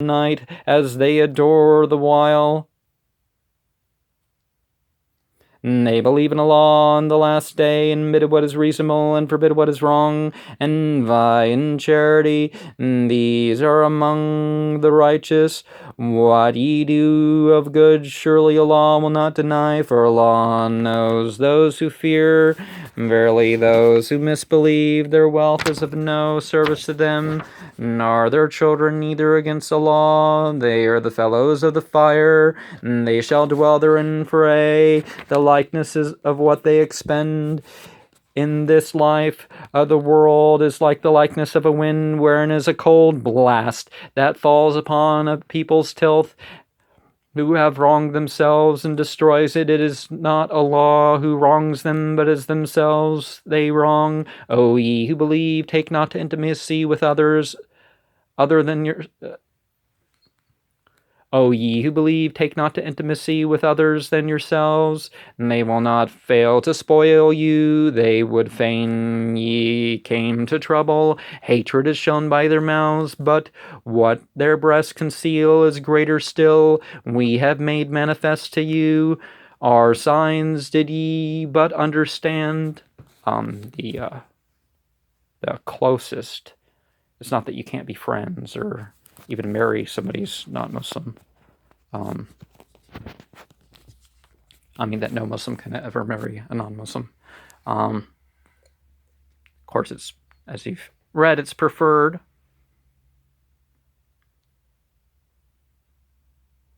night as they adore the while. They believe in Allah on the last day, and admit what is reasonable and forbid what is wrong, and vie in charity. These are among the righteous. What ye do of good, surely Allah will not deny, for Allah knows those who fear. Verily, those who misbelieve, their wealth is of no service to them, nor their children neither against Allah. They are the fellows of the fire, and they shall dwell therein for aye. The likenesses of what they expend in this life of the world is like the likeness of a wind, wherein is a cold blast that falls upon a people's tilth, who have wronged themselves, and destroys it. It is not Allah who wrongs them, but is themselves they wrong. O ye who believe, take not to intimacy with others other than your O ye who believe, take not to intimacy with others than yourselves, and they will not fail to spoil you. They would fain ye came to trouble. Hatred is shown by their mouths, but what their breasts conceal is greater still. We have made manifest to you our signs, did ye but understand. The closest. It's not that you can't be friends or even marry somebody who's not Muslim. That no Muslim can ever marry a non-Muslim. Of course, it's, as you've read, it's preferred.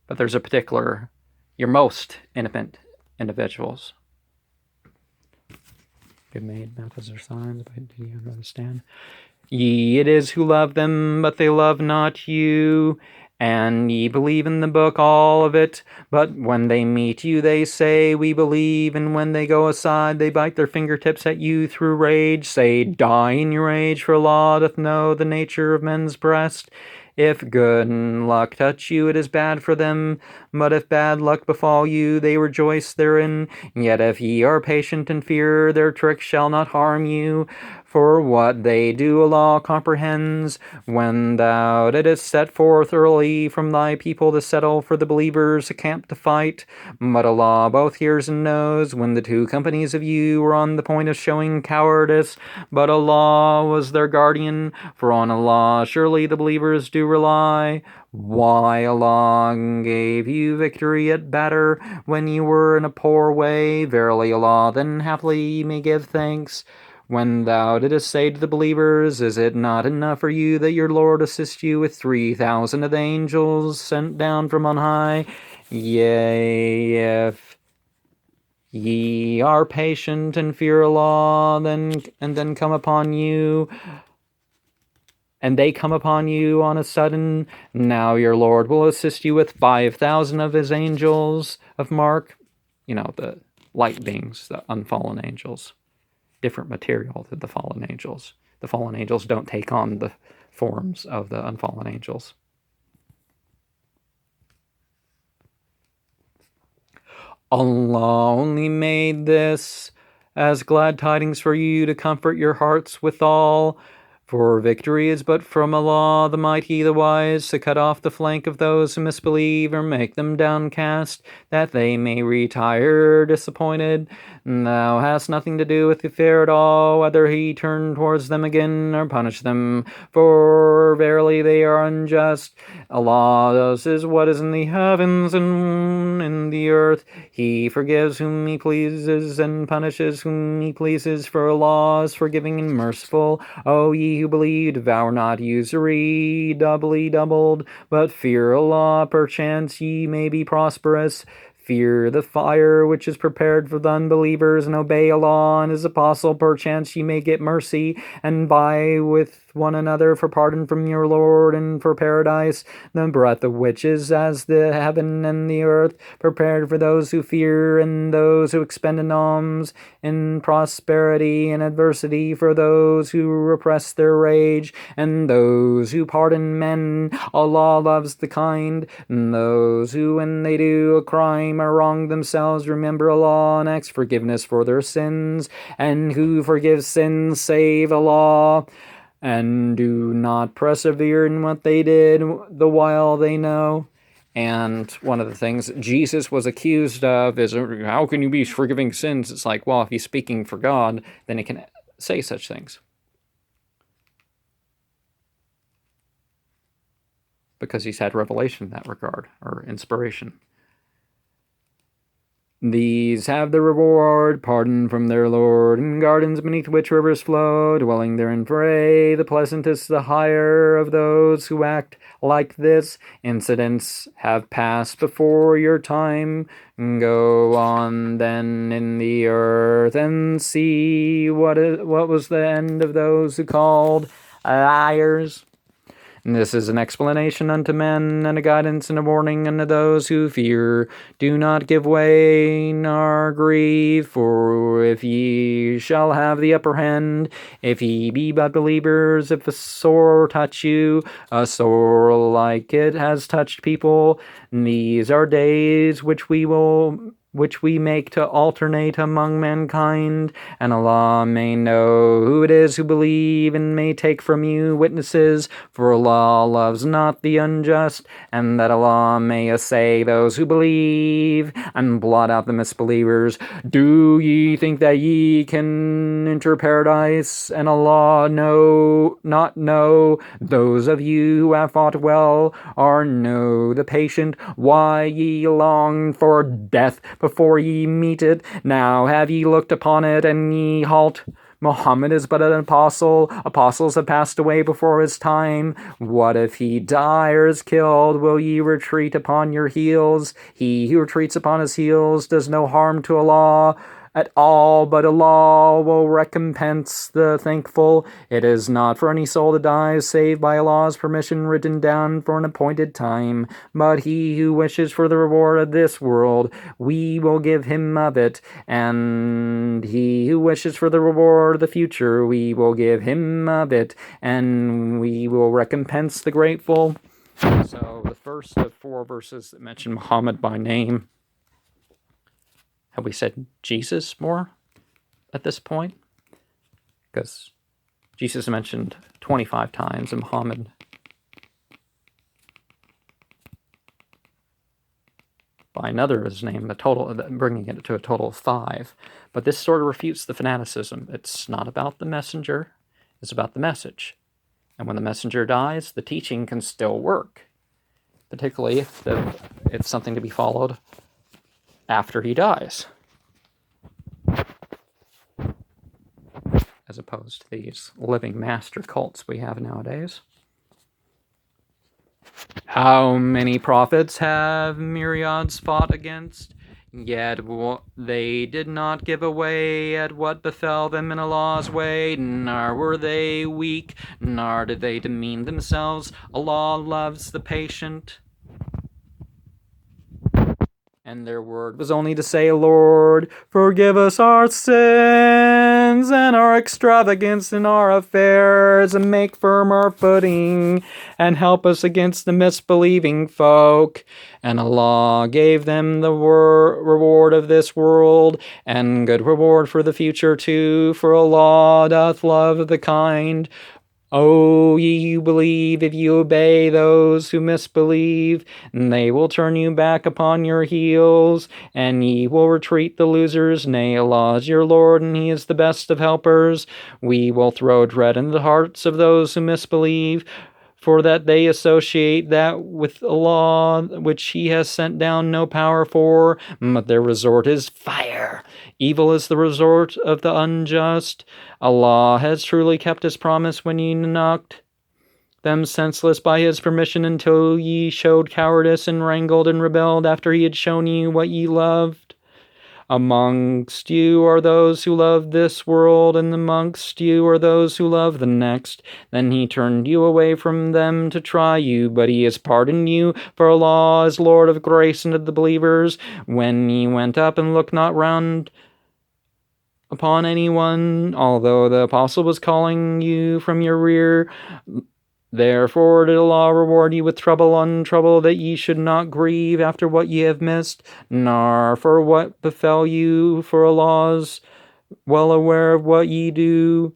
But there's a particular, your most intimate individuals. Good made methods or signs, but do you understand? Ye it is who love them, but they love not you. And ye believe in the book, all of it. But when they meet you, they say, we believe. And when they go aside, they bite their fingertips at you through rage. Say, die in your rage, for Allah doth know the nature of men's breast. If good luck touch you, it is bad for them. But if bad luck befall you, they rejoice therein. Yet if ye are patient and fear, their tricks shall not harm you. For what they do Allah comprehends. When thou didst set forth early from thy people to settle for the believers a camp to fight, but Allah both hears and knows when the two companies of you were on the point of showing cowardice, but Allah was their guardian, for on Allah surely the believers do rely. Why Allah gave you victory at Badr when you were in a poor way, verily Allah then happily ye may give thanks. When thou didst say to the believers, is it not enough for you that your Lord assist you with 3,000 of the angels sent down from on high? Yea, if ye are patient and fear Allah, then come upon you, and they come upon you on a sudden, now your Lord will assist you with 5,000 of his angels of mark. The light beings, the unfallen angels. Different material than the fallen angels. The fallen angels don't take on the forms of the unfallen angels. Allah only made this as glad tidings for you to comfort your hearts withal. For victory is but from Allah, the mighty, the wise, to cut off the flank of those who misbelieve or make them downcast, that they may retire disappointed. Thou hast nothing to do with the affair at all, whether he turn towards them again or punish them, for verily they are unjust. Allah does what is in the heavens and in the earth. He forgives whom he pleases and punishes whom he pleases, for Allah is forgiving and merciful. O ye who believe, devour not usury doubly doubled, but fear Allah, perchance ye may be prosperous. Fear the fire which is prepared for the unbelievers, and obey Allah and his apostle, perchance ye may get mercy, and vie with one another for pardon from your Lord and for paradise, the breadth of which is as the heaven and the earth, prepared for those who fear and those who expend in alms, in prosperity and adversity, for those who repress their rage, and those who pardon men. Allah loves the kind, and those who, when they do a crime or wrong themselves, remember Allah and ask forgiveness for their sins, and who forgives sins save Allah. and do not persevere in what they did the while they know. And one of the things Jesus was accused of is, how can you be forgiving sins? It's like, well, if he's speaking for God, then he can say such things. Because he's had revelation in that regard, or inspiration. These have the reward, pardon from their Lord, in gardens beneath which rivers flow, dwelling therein for aye. The pleasantest, the higher of those who act like this. Incidents have passed before your time. Go on then in the earth and see what was the end of those who called liars. And this is an explanation unto men, and a guidance and a warning unto those who fear. Do not give way, nor grieve, for if ye shall have the upper hand, if ye be but believers, if a sore touch you, a sore like it has touched people, these are days which we make to alternate among mankind, and Allah may know who it is who believe, and may take from you witnesses, for Allah loves not the unjust, and that Allah may assay those who believe, and blot out the misbelievers. Do ye think that ye can enter paradise, and Allah not know? Those of you who have fought well, or know the patient, why ye long for death before ye meet it? Now have ye looked upon it, and ye halt? Muhammad is but an apostle. Apostles have passed away before his time. What if he die or is killed? Will ye retreat upon your heels? He who retreats upon his heels does no harm to Allah at all, but Allah will recompense the thankful. It is not for any soul to die save by Allah's permission, written down for an appointed time. But he who wishes for the reward of this world, we will give him of it, and he who wishes for the reward of the future, we will give him of it, and we will recompense the grateful. So the first of 4 verses that mention Muhammad by name. Have we said Jesus more at this point? Because Jesus mentioned 25 times, and Muhammad by another his name, bringing it to a total of 5. But this sort of refutes the fanaticism. It's not about the messenger, it's about the message. And when the messenger dies, the teaching can still work, particularly if it's something to be followed after he dies, as opposed to these living master cults we have nowadays. How many prophets have myriads fought against? Yet they did not give away at what befell them in Allah's way, nor were they weak, nor did they demean themselves. Allah loves the patient. And their word was only to say, Lord, forgive us our sins and our extravagance in our affairs, and make firm our footing, and help us against the misbelieving folk. And Allah gave them the reward of this world, and good reward for the future too, for Allah doth love the kind. O ye who believe, if you obey those who misbelieve, they will turn you back upon your heels, and ye will retreat the losers. Nay, Allah is your Lord, and he is the best of helpers. We will throw dread into the hearts of those who misbelieve, for that they associate that with Allah which he has sent down no power for, but their resort is fire. Evil is the resort of the unjust. Allah has truly kept his promise when ye knocked them senseless by his permission, until ye showed cowardice and wrangled and rebelled after he had shown you what ye loved. Amongst you are those who love this world, and amongst you are those who love the next. Then he turned you away from them to try you, but he has pardoned you, for Allah is Lord of grace unto the believers. When ye went up and looked not round upon anyone, although the apostle was calling you from your rear, therefore did Allah reward you with trouble on trouble, that ye should not grieve after what ye have missed, nor for what befell you, for Allah is well aware of what ye do.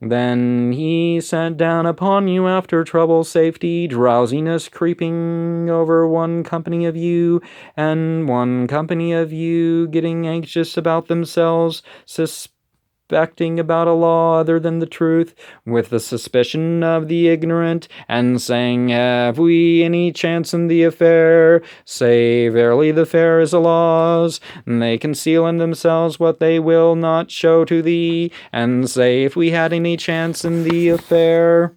Then he sat down upon you after trouble, safety, drowsiness creeping over one company of you, and one company of you getting anxious about themselves, suspecting about a law other than the truth, with the suspicion of the ignorant, and saying, Have we any chance in the affair? Say, verily the fair is a law's. They conceal in themselves what they will not show to thee, and say, If we had any chance in the affair,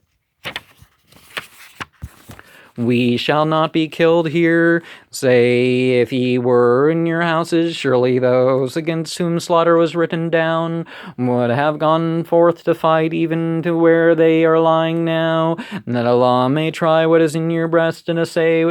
we shall not be killed here. Say, if ye were in your houses, surely those against whom slaughter was written down would have gone forth to fight, even to where they are lying now, that Allah may try what is in your breast, and assay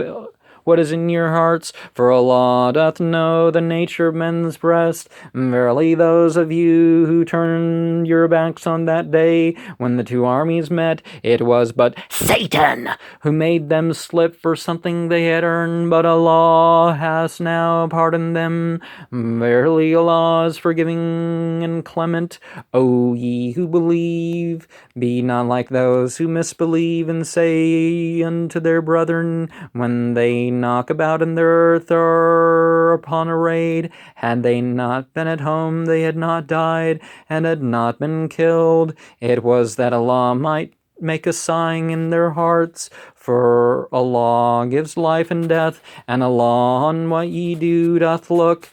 what is in your hearts, for Allah doth know the nature of men's breast. Verily those of you who turned your backs on that day, when the two armies met, it was but Satan who made them slip for something they had earned, but Allah has now pardoned them. Verily Allah is forgiving and clement. O ye who believe, be not like those who misbelieve, and say unto their brethren, when they knock about in the earth or upon a raid, had they not been at home, they had not died, and had not been killed. It was that Allah might make a sign in their hearts, for Allah gives life and death, and Allah on what ye do doth look.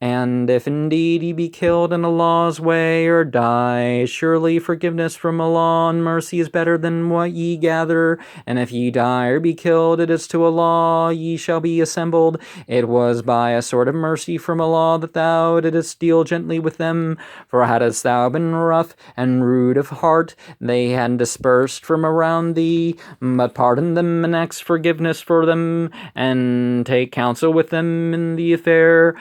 And if indeed ye be killed in Allah's way, or die, surely forgiveness from Allah and mercy is better than what ye gather. And if ye die or be killed, it is to Allah ye shall be assembled. It was by a sort of mercy from Allah that thou didst deal gently with them. For hadst thou been rough and rude of heart, they had dispersed from around thee. But pardon them and ask forgiveness for them, and take counsel with them in the affair.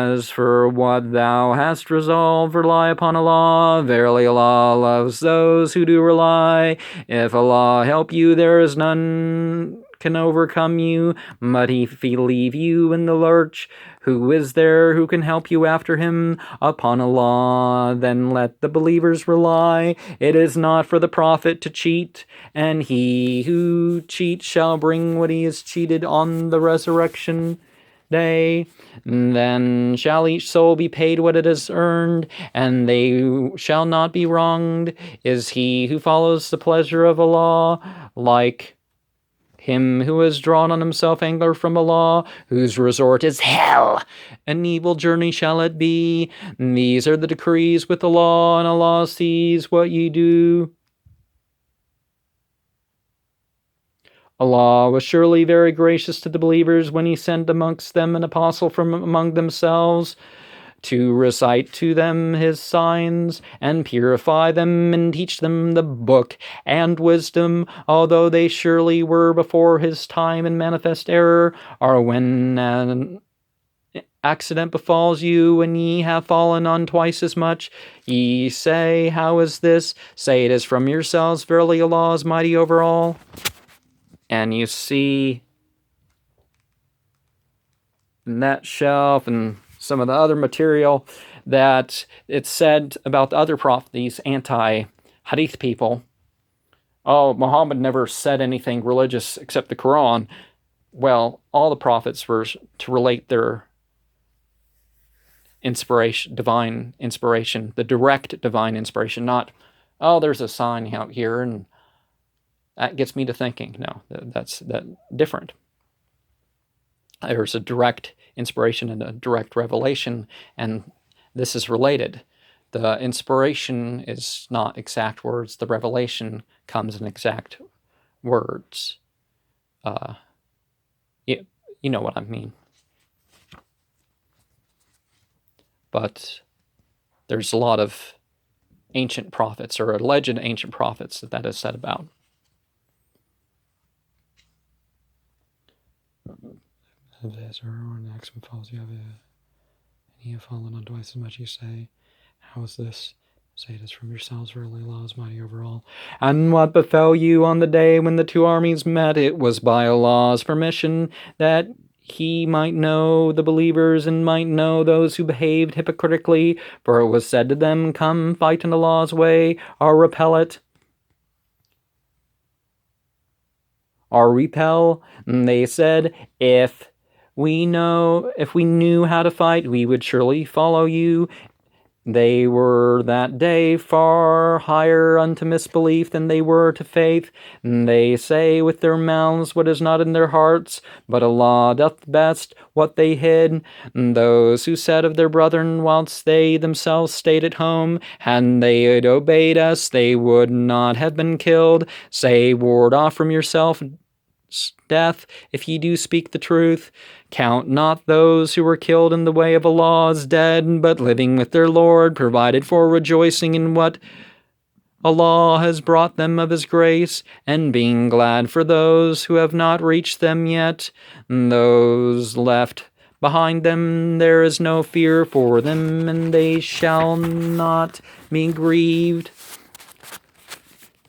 As for what thou hast resolved, rely upon Allah. Verily Allah loves those who do rely. If Allah help you, there is none can overcome you, but if he leave you in the lurch, who is there who can help you after him? Upon Allah, then let the believers rely. It is not for the prophet to cheat, and he who cheats shall bring what he has cheated on the resurrection day. Then shall each soul be paid what it has earned, and they shall not be wronged. Is he who follows the pleasure of Allah like him who has drawn on himself anger from Allah, whose resort is hell? An evil journey shall it be. These are the decrees with Allah, and Allah sees what ye do. Allah was surely very gracious to the believers when he sent amongst them an apostle from among themselves, to recite to them his signs, and purify them, and teach them the book and wisdom, although they surely were before his time in manifest error. Or when an accident befalls you, and ye have fallen on twice as much, ye say, How is this? Say, it is from yourselves. Verily Allah is mighty over all. And you see in that shelf and some of the other material that it's said about the other prophets, these anti-hadith people. Oh, Muhammad never said anything religious except the Quran. Well, all the prophets were to relate their inspiration, divine inspiration, the direct divine inspiration, not, oh, there's a sign out here and that gets me to thinking. No, that's different. There's a direct inspiration and a direct revelation, and this is related. The inspiration is not exact words. The revelation comes in exact words. You know what I mean. But there's a lot of ancient prophets, or alleged ancient prophets, that is said about. And ye have fallen on twice as much, you say, How is this? Say, it is from yourselves, verily Allah is mighty over all. And what befell you on the day when the two armies met, it was by Allah's permission that he might know the believers and might know those who behaved hypocritically. For it was said to them, come, fight in Allah's way, or repel it. Or repel. And they said, if we knew how to fight, we would surely follow you. They were that day far higher unto misbelief than they were to faith. And they say with their mouths what is not in their hearts, but Allah doth best what they hid. And those who said of their brethren whilst they themselves stayed at home, had they had obeyed us, they would not have been killed. Say, ward off from yourself death, if ye do speak the truth. Count not those who were killed in the way of Allah as dead, but living with their Lord, provided for rejoicing in what Allah has brought them of His grace, and being glad for those who have not reached them yet. And those left behind them, there is no fear for them, and they shall not be grieved.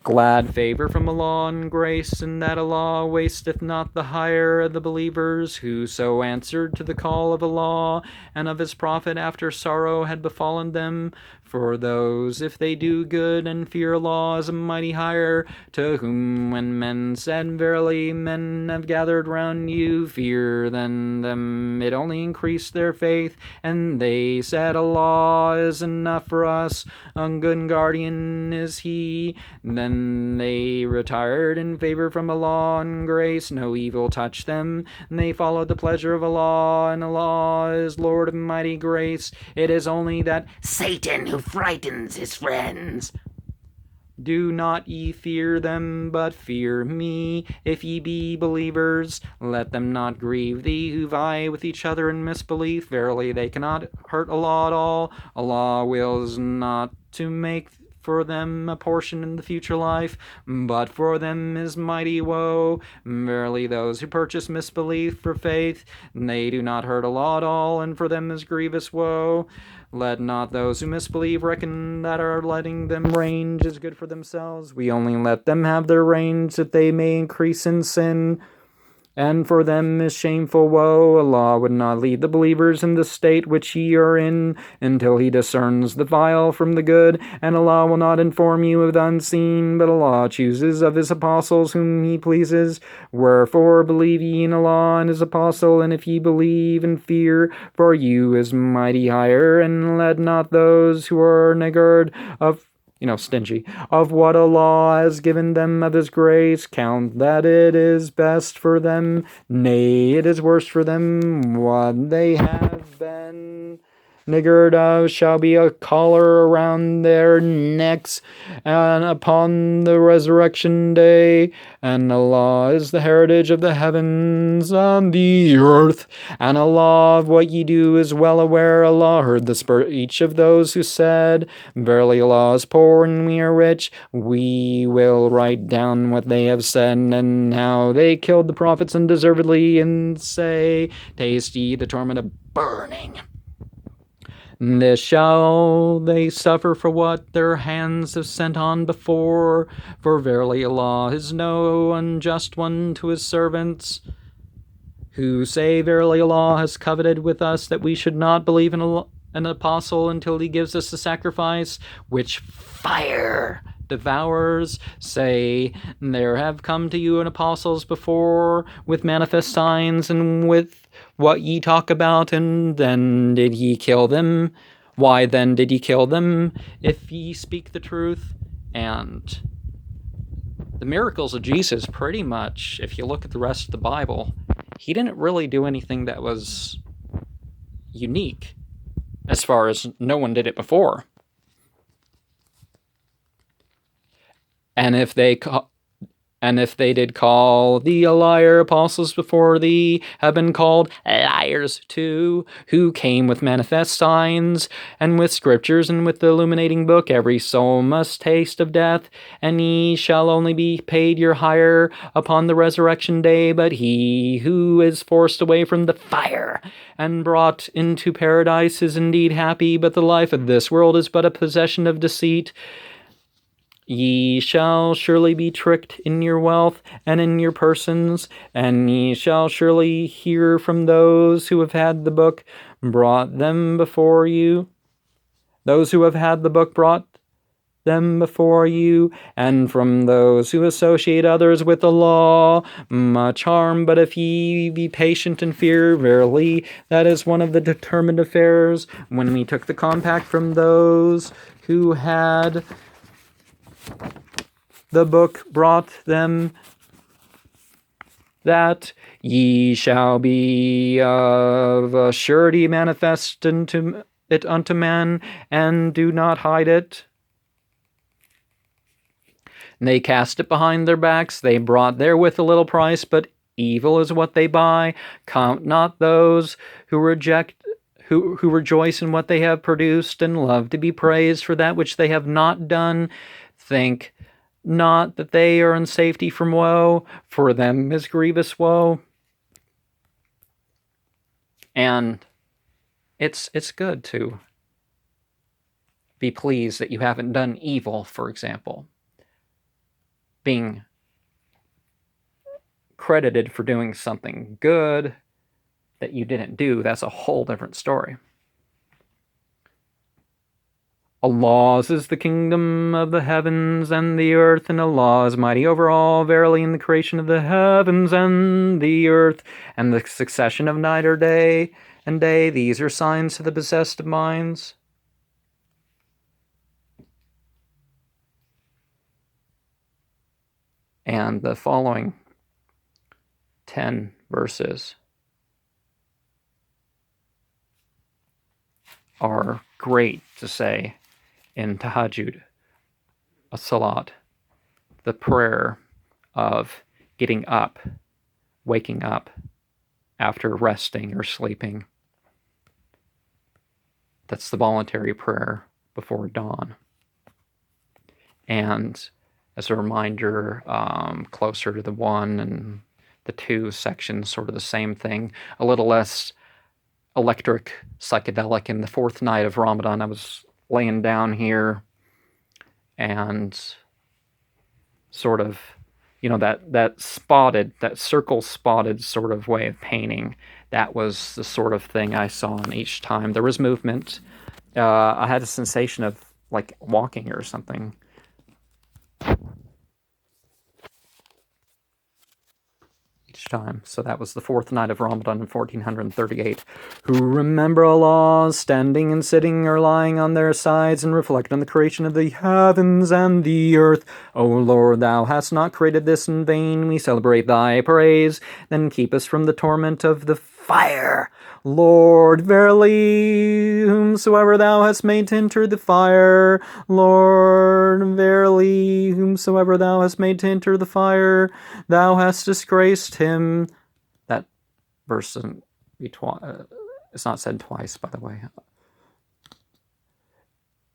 Glad favor from Allah and grace, and that Allah wasteth not the hire of the believers, who so answered to the call of Allah and of His Prophet after sorrow had befallen them. For those, if they do good and fear Allah, is a mighty hire, to whom when men said, verily, men have gathered round you, fear than them, it only increased their faith, and they said, Allah is enough for us, a good guardian is He. Then they retired in favor from Allah and grace, no evil touched them, and they followed the pleasure of Allah, and Allah is Lord of mighty grace. It is only that Satan who frightens his friends. Do not ye fear them, but fear me, if ye be believers. Let them not grieve thee who vie with each other in misbelief. Verily they cannot hurt Allah at all. Allah wills not to make for them a portion in the future life, but for them is mighty woe. Verily those who purchase misbelief for faith, they do not hurt Allah at all, and for them is grievous woe. Let not those who misbelieve reckon that our letting them range is good for themselves. We only let them have their range that they may increase in sin, and for them is shameful woe. Allah would not lead the believers in the state which ye are in, until He discerns the vile from the good, and Allah will not inform you of the unseen, but Allah chooses of His apostles whom He pleases. Wherefore believe ye in Allah and His apostle, and if ye believe and fear, for you is mighty higher, and let not those who are niggard of stingy of what Allah has given them of His grace, count that it is best for them, nay, it is worse for them. What they have been niggard of shall be a collar around their necks, and upon the resurrection day. And Allah is the heritage of the heavens and the earth, and Allah of what ye do is well aware. Allah heard the speech of those who said, verily Allah is poor and we are rich. We will write down what they have said, and how they killed the prophets undeservedly, and say, taste ye the torment of burning. This shall they suffer for what their hands have sent on before. For verily Allah is no unjust one to His servants, who say, verily Allah has coveted with us that we should not believe in an apostle until He gives us the sacrifice, which fire devours. Say, there have come to you apostles before with manifest signs, and with what ye talk about, and then did ye kill them? Why then did ye kill them, if ye speak the truth? And the miracles of Jesus, pretty much, if you look at the rest of the Bible, He didn't really do anything that was unique, as far as no one did it before. And if they did call thee a liar, apostles before thee have been called liars too, who came with manifest signs, and with scriptures, and with the illuminating book. Every soul must taste of death, and ye shall only be paid your hire upon the resurrection day. But he who is forced away from the fire and brought into paradise is indeed happy, but the life of this world is but a possession of deceit. Ye shall surely be tricked in your wealth and in your persons, and ye shall surely hear from those who have had the book brought them before you. Those who have had the book brought them before you, and from those who associate others with the law, much harm. But if ye be patient and fear, verily, that is one of the determined affairs. When we took the compact from those who had the book brought them, that ye shall be of a surety manifest unto man, and do not hide it. And they cast it behind their backs. They brought therewith a little price, but evil is what they buy. Count not those who rejoice in what they have produced, and love to be praised for that which they have not done. Think not that they are in safety from woe, for them is grievous woe. And it's good to be pleased that you haven't done evil, for example. Being credited for doing something good that you didn't do, that's a whole different story. Allah's is the kingdom of the heavens and the earth, and Allah is mighty over all. Verily, in the creation of the heavens and the earth, and the succession of night or day, these are signs to the possessed of minds. And the following 10 verses are great to say in tahajjud, a salat, the prayer of getting up, waking up after resting or sleeping. That's the voluntary prayer before dawn. And as a reminder, closer to the 1 and the 2 sections, sort of the same thing, a little less electric, psychedelic. In the 4th night of Ramadan, I was laying down here and sort of, that circle spotted sort of way of painting. That was the sort of thing I saw in each time. There was movement. I had a sensation of like walking or something. Time. So that was the 4th night of Ramadan in 1438. Who remember Allah, standing and sitting or lying on their sides, and reflect on the creation of the heavens and the earth. O Lord, thou hast not created this in vain. We celebrate thy praise. Then keep us from the torment of the fire. Lord, verily, whomsoever thou hast made to enter the fire, Lord, verily, whomsoever thou hast made to enter the fire, thou hast disgraced him. That verse it's not said twice, by the way.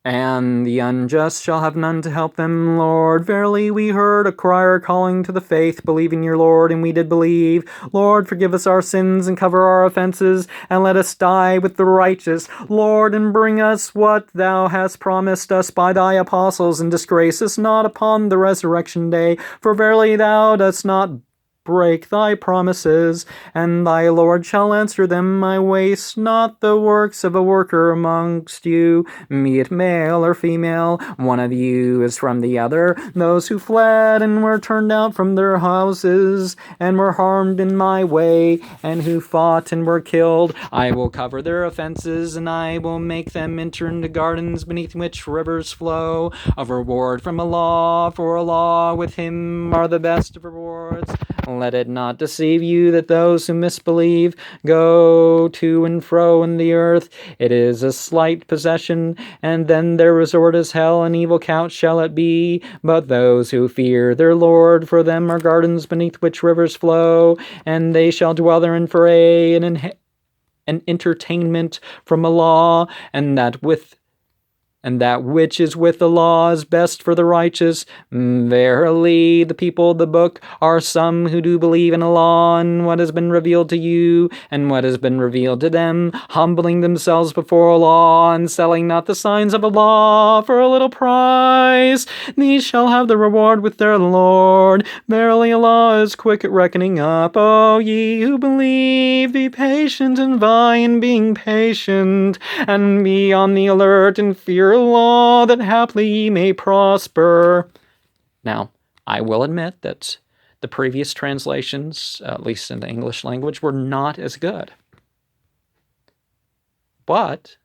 And the unjust shall have none to help them, Lord. Verily, we heard a crier calling to the faith, believe in your Lord, and we did believe. Lord, forgive us our sins and cover our offenses, and let us die with the righteous. Lord, and bring us what thou hast promised us by thy apostles, and disgrace us not upon the resurrection day. For verily thou dost not break thy promises, and thy Lord shall answer them. I waste not the works of a worker amongst you, be it male or female. One of you is from the other. Those who fled and were turned out from their houses, and were harmed in my way, and who fought and were killed, I will cover their offenses, and I will make them enter into gardens beneath which rivers flow, of reward from Allah, for Allah with him are the best of rewards. Let it not deceive you that those who misbelieve go to and fro in the earth. It is a slight possession, and then their resort is hell, and evil couch shall it be. But those who fear their Lord, for them are gardens beneath which rivers flow, and they shall dwell therein for an entertainment from Allah, and that with and that which is with the law is best for the righteous. Verily, the people of the book are some who do believe in Allah and what has been revealed to you, and what has been revealed to them, humbling themselves before Allah, and selling not the signs of Allah for a little price. These shall have the reward with their Lord. Verily, Allah is quick at reckoning up. O ye who believe, be patient and vie in being patient, and be on the alert and fear Allah, that haply ye may prosper. Now, I will admit that the previous translations, at least in the English language, were not as good. But